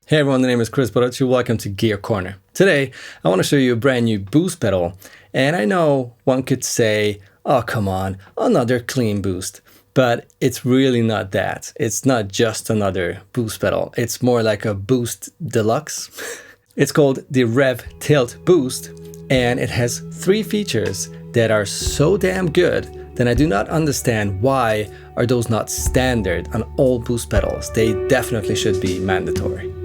Hey everyone, the name is Kris Barocsi. Welcome to Gear Corner. Today, I want to show you a brand new boost pedal. And I know one could say, oh come on, another clean boost. But it's really not that. It's not just another boost pedal. It's more like a boost deluxe. It's called the REVV Tilt Boost. And it has 3 features that are so damn good then I do not understand why are those not standard on all boost pedals. They definitely should be mandatory.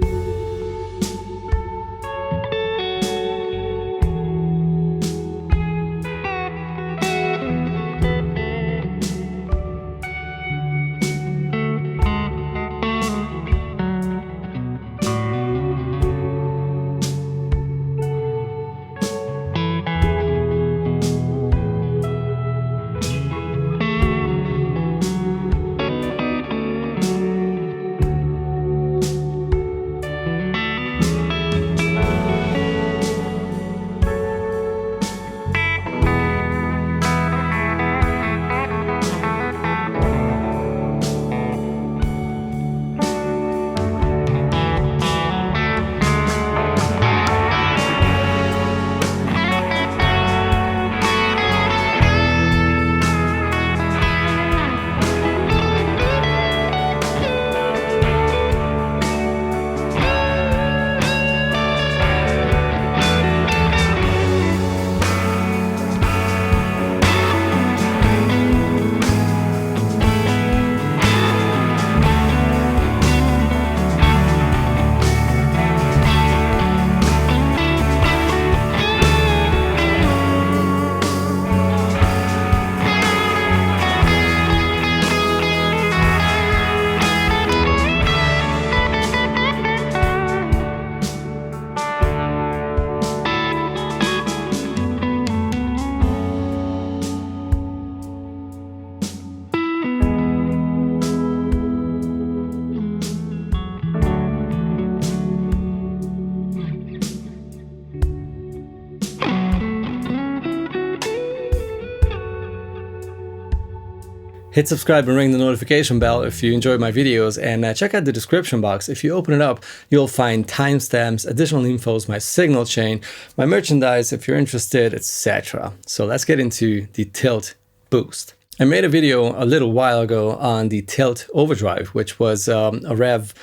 Hit subscribe and ring the notification bell if you enjoyed my videos, and check out the description box. If you open it up, you'll find timestamps, additional infos, my signal chain, my merchandise if you're interested, etc. So let's get into the Tilt Boost. I made a video a little while ago on the Tilt Overdrive, which was a REVV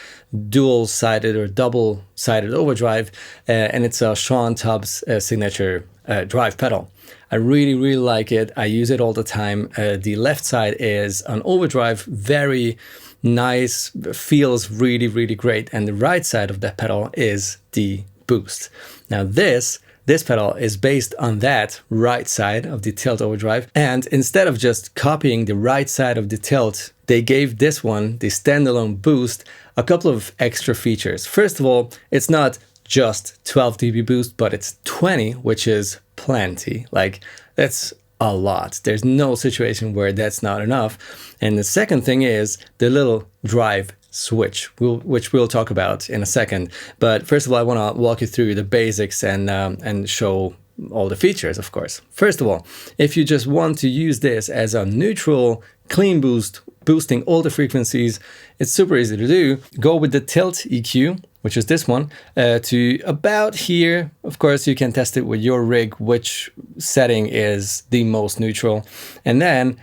dual-sided or double-sided overdrive, and it's a Sean Tubbs signature drive pedal. I really like it. I use it all the time. The left side is an overdrive, very nice, feels really great. And the right side of that pedal is the boost. Now this pedal is based on that right side of the Tilt Overdrive. And instead of just copying the right side of the Tilt, they gave this one, the standalone boost, a couple of extra features. First of all, it's not just 12 dB boost, but it's 20, which is plenty. Like, that's a lot. There's no situation where that's not enough. And the second thing is the little drive switch, which we'll talk about in a second. But first of all, I want to walk you through the basics and show all the features, of course. First of all, if you just want to use this as a neutral, clean boost, boosting all the frequencies, it's super easy to do. Go with the Tilt EQ, which is this one, to about here. Of course, you can test it with your rig, which setting is the most neutral. And then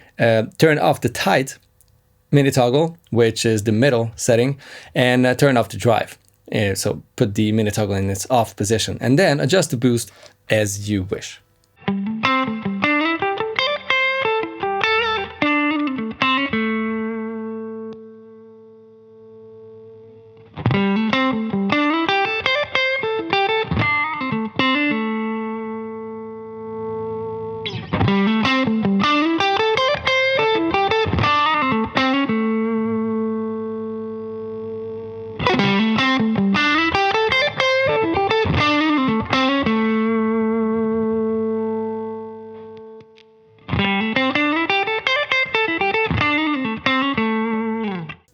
turn off the Tate mini toggle, which is the middle setting, and turn off the drive. So put the mini toggle in its off position, and then adjust the boost as you wish.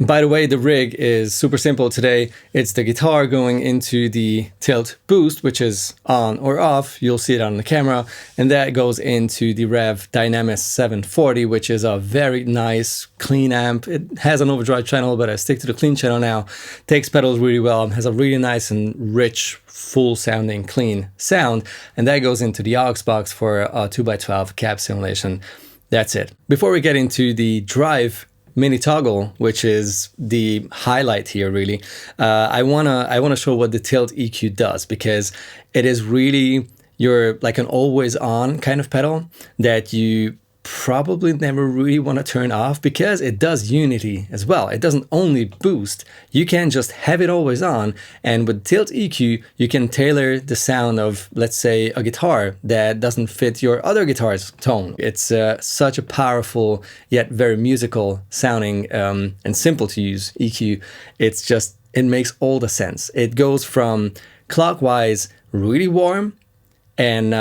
By the way, the rig is super simple today. It's the guitar going into the tilt boost, which is on or off. You'll see it on the camera. And that goes into the REVV Dynamis 740, which is a very nice, clean amp. It has an overdrive channel, but I stick to the clean channel now. Takes pedals really well, has a really nice and rich, full sounding, clean sound. And that goes into the aux box for a 2x12 cab simulation. That's it. Before we get into the drive mini toggle, which is the highlight here really, I wanna show what the tilt EQ does, because it is really like an always on kind of pedal that you probably never really want to turn off, because it does unity as well. It doesn't only boost, you can just have it always on, and with tilt EQ you can tailor the sound of, let's say, a guitar that doesn't fit your other guitar's tone. It's such a powerful yet very musical sounding and simple to use EQ. It makes all the sense. It goes from clockwise really warm and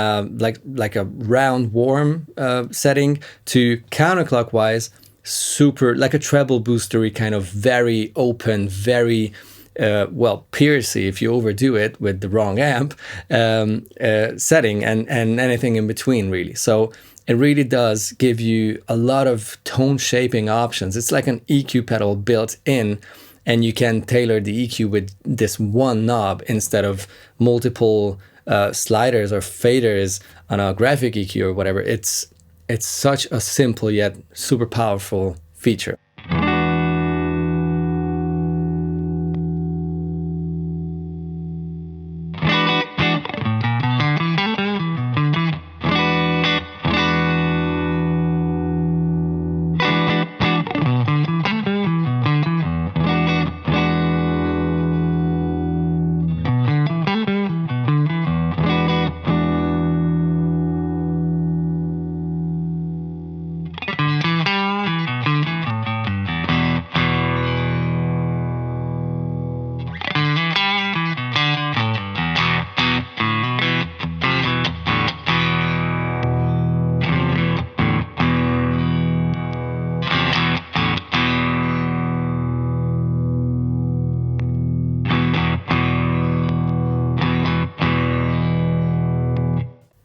like a round warm setting to counterclockwise super like a treble boostery kind of very open, very well, piercy if you overdo it with the wrong amp setting, and anything in between really. So it really does give you a lot of tone shaping options. It's like an EQ pedal built in, and you can tailor the EQ with this one knob instead of multiple sliders or faders on a graphic EQ or whatever. It's such a simple yet super powerful feature.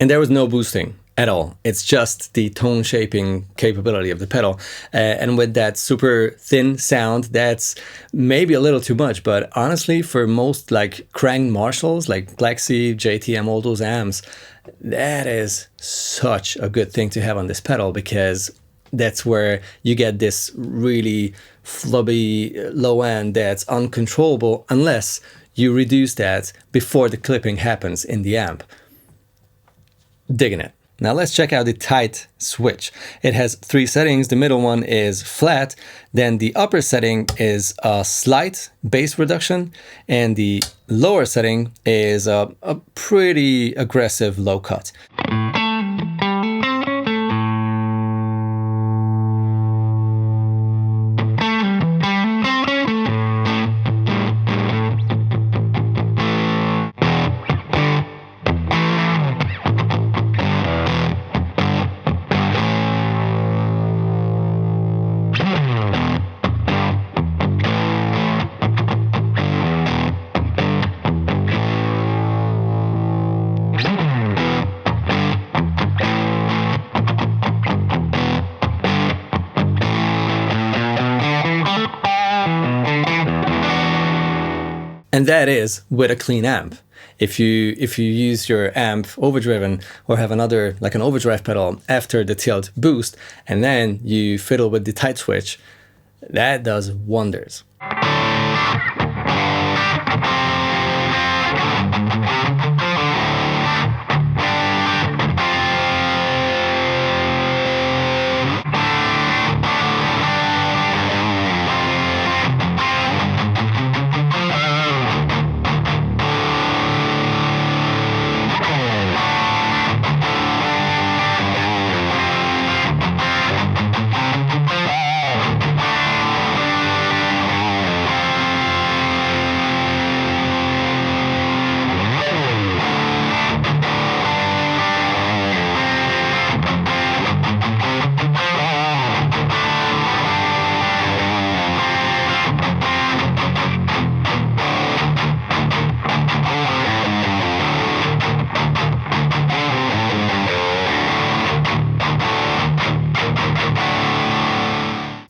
And there was no boosting at all. It's just the tone shaping capability of the pedal. And with that super thin sound, that's maybe a little too much, but honestly, for most like cranked Marshalls, like Black Sea, JTM, all those amps, that is such a good thing to have on this pedal, because that's where you get this really flubby low end that's uncontrollable unless you reduce that before the clipping happens in the amp. Digging it. Now let's check out the Tate switch. It has 3 settings. The middle one is flat. Then the upper setting is a slight bass reduction. And the lower setting is a pretty aggressive low cut. And that is with a clean amp. If you use your amp overdriven or have another like an overdrive pedal after the tilt boost, and then you fiddle with the Tate switch, that does wonders.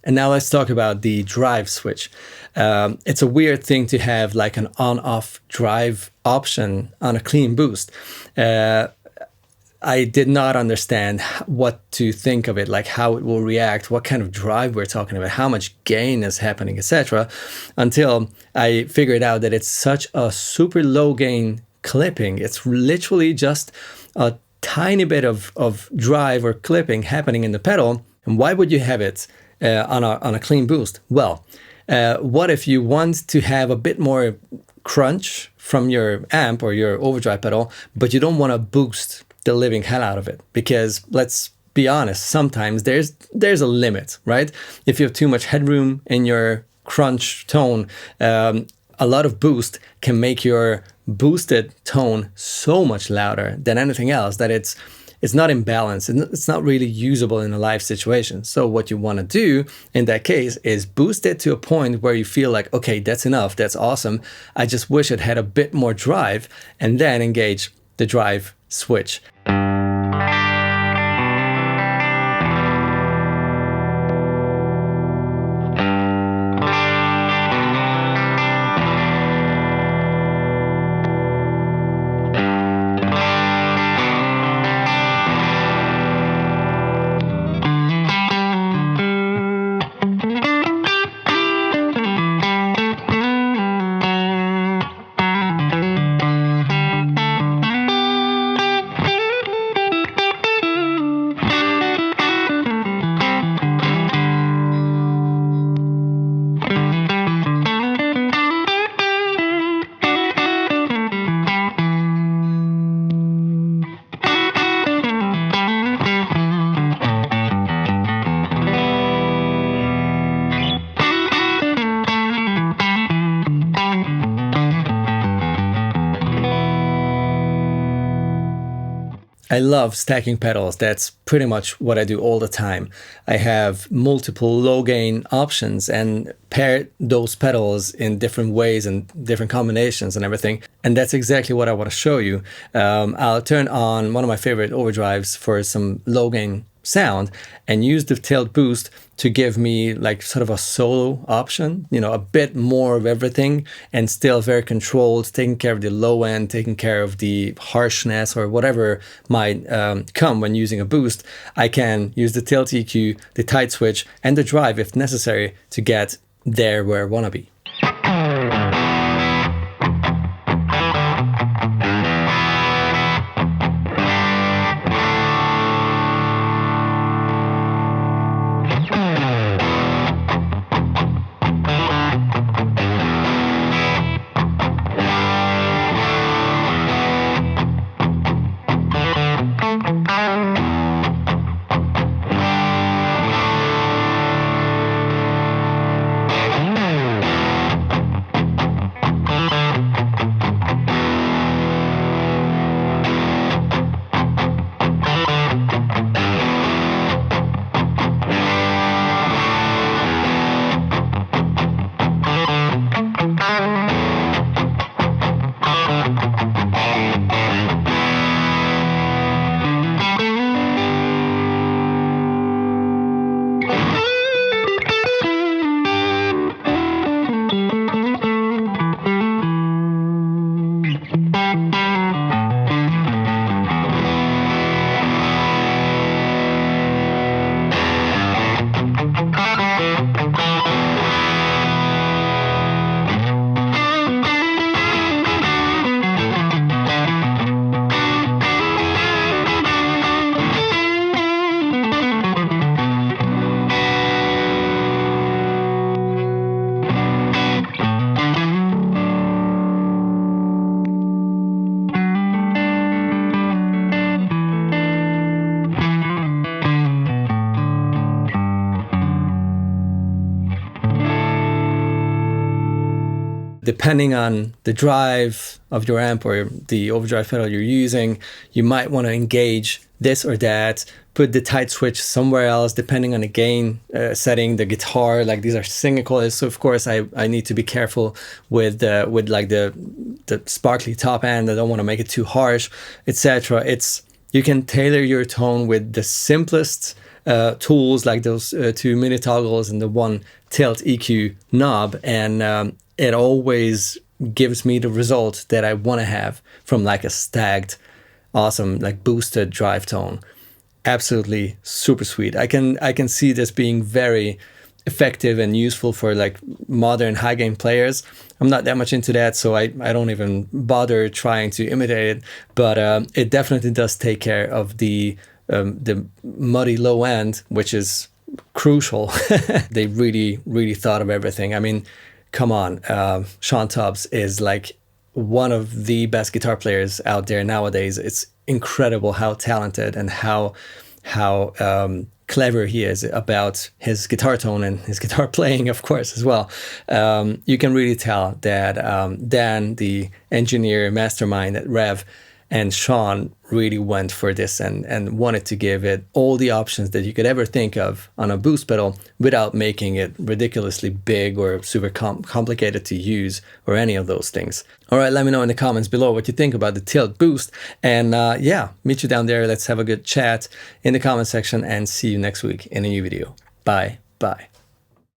And now let's talk about the drive switch. It's a weird thing to have like an on-off drive option on a clean boost. I did not understand what to think of it, like how it will react, what kind of drive we're talking about, how much gain is happening, etc. Until I figured out that it's such a super low gain clipping. It's literally just a tiny bit of drive or clipping happening in the pedal. And why would you have it on a clean boost? Well, what if you want to have a bit more crunch from your amp or your overdrive pedal, but you don't want to boost the living hell out of it? Because let's be honest, sometimes there's a limit, right? If you have too much headroom in your crunch tone, a lot of boost can make your boosted tone so much louder than anything else that it's not in balance. It's not really usable in a live situation. So what you want to do in that case is boost it to a point where you feel like, okay, that's enough, that's awesome. I just wish it had a bit more drive, and then engage the drive switch. I love stacking pedals. That's pretty much what I do all the time. I have multiple low gain options and pair those pedals in different ways and different combinations and everything. And that's exactly what I want to show you. I'll turn on one of my favorite overdrives for some low gain sound and use the tilt boost to give me like sort of a solo option, you know, a bit more of everything and still very controlled, taking care of the low end, taking care of the harshness or whatever might come when using a boost. I can use the tilt EQ, the tight switch, and the drive if necessary to get there where I want to be. Depending on the drive of your amp or the overdrive pedal you're using, you might want to engage this or that, put the tight switch somewhere else, depending on the gain setting, the guitar, like these are singing coils. So of course I need to be careful with like the sparkly top end. I don't want to make it too harsh, etc. You can tailor your tone with the simplest tools, like those 2 mini toggles and the one tilt EQ knob, and it always gives me the result that I want to have from like a stacked, awesome, like boosted drive tone. Absolutely super sweet. I can see this being very effective and useful for like modern high gain players. I'm not that much into that, so I don't even bother trying to imitate it, but it definitely does take care of the muddy low end, which is crucial. They really thought of everything. I mean, come on, Sean Tubbs is like one of the best guitar players out there nowadays. It's incredible how talented and how clever he is about his guitar tone and his guitar playing, of course, as well. You can really tell that Dan, the engineer mastermind at REVV, and Sean really went for this and wanted to give it all the options that you could ever think of on a boost pedal without making it ridiculously big or super complicated to use or any of those things. All right, let me know in the comments below what you think about the tilt boost. And yeah, meet you down there. Let's have a good chat in the comment section and see you next week in a new video. Bye.